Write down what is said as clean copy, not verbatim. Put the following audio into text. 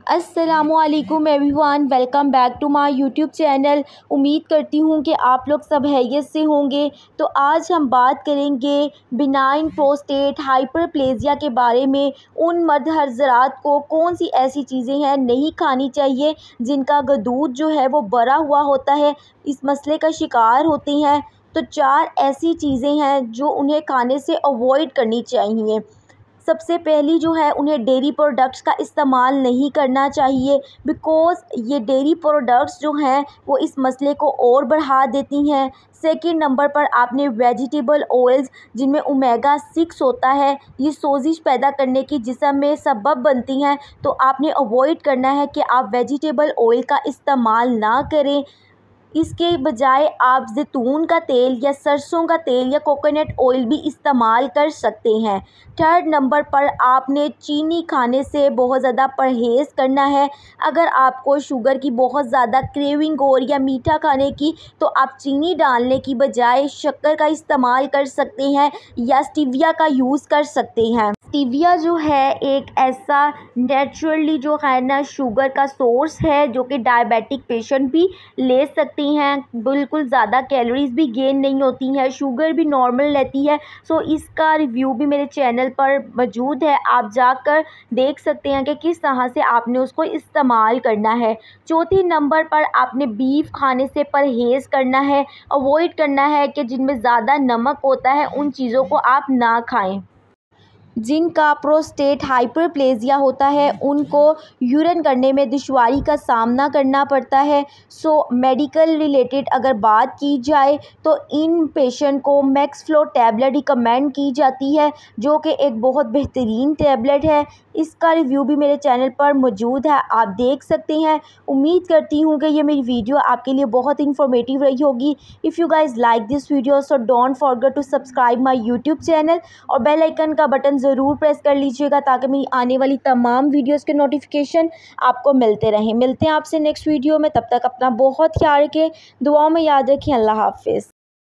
अस्सलामुअलैकुम everyone, welcome back to my YouTube channel. उम्मीद करती हूँ कि आप लोग सब खैरियत से होंगे। तो आज हम बात करेंगे बिनाइन प्रोस्टेट हाइपरप्लेजिया के बारे में। उन मर्द हज़रात को कौन सी ऐसी चीज़ें हैं नहीं खानी चाहिए जिनका गदूद जो है वो भरा हुआ होता है, इस मसले का शिकार होते हैं। तो 4 ऐसी चीज़ें हैं जो उन्हें खाने से अवॉइड करनी चाहिए। सबसे पहली जो है, उन्हें डेयरी प्रोडक्ट्स का इस्तेमाल नहीं करना चाहिए, बिकॉज़ ये डेयरी प्रोडक्ट्स जो हैं वो इस मसले को और बढ़ा देती हैं। सेकंड नंबर पर आपने वेजिटेबल ऑयल्स जिनमें ओमेगा 6 होता है, ये सोजिश पैदा करने की जिस्म में सबब बनती हैं, तो आपने अवॉइड करना है कि आप वेजिटेबल ऑयल का इस्तेमाल ना करें। इसके बजाय आप ज़ैतून का तेल या सरसों का तेल या कोकोनट ऑयल भी इस्तेमाल कर सकते हैं। थर्ड नंबर पर आपने चीनी खाने से बहुत ज़्यादा परहेज़ करना है। अगर आपको शुगर की बहुत ज़्यादा क्रेविंग हो या मीठा खाने की, तो आप चीनी डालने की बजाय शक्कर का इस्तेमाल कर सकते हैं या स्टीविया का यूज़ कर सकते हैं। स्टीविया जो है एक ऐसा नेचुरली जो है ना शुगर का सोर्स है, जो कि डायबिटिक पेशेंट भी ले सकते हैं। बिल्कुल ज़्यादा कैलोरीज़ भी गेन नहीं होती हैं, शुगर भी नॉर्मल रहती है। सो इसका रिव्यू भी मेरे चैनल पर मौजूद है, आप जाकर देख सकते हैं कि किस तरह से आपने उसको इस्तेमाल करना है। चौथी नंबर पर आपने बीफ खाने से परहेज़ करना है, अवॉइड करना है कि जिनमें ज़्यादा नमक होता है उन चीज़ों को आप ना खाएं। जिनका प्रोस्टेट हाइपरप्लेजिया होता है उनको यूरिन करने में दुश्वारी का सामना करना पड़ता है। सो मेडिकल रिलेटेड अगर बात की जाए तो इन पेशेंट को मैक्सफ्लो टैबलेट रिकमेंड की जाती है, जो कि एक बहुत बेहतरीन टैबलेट है। इसका रिव्यू भी मेरे चैनल पर मौजूद है, आप देख सकते हैं। उम्मीद करती हूँ कि ये मेरी वीडियो आपके लिए बहुत इन्फॉर्मेटिव रही होगी। If you guys like this video so don't forget to subscribe my YouTube channel और बेल आइकन का बटन ज़रूर प्रेस कर लीजिएगा ताकि मेरी आने वाली तमाम वीडियोस के नोटिफिकेशन आपको मिलते रहें। मिलते हैं आपसे नेक्स्ट वीडियो में, तब तक अपना बहुत ख्याल रखें, दुआओं में याद रखें। अल्लाह हाफ़िज़।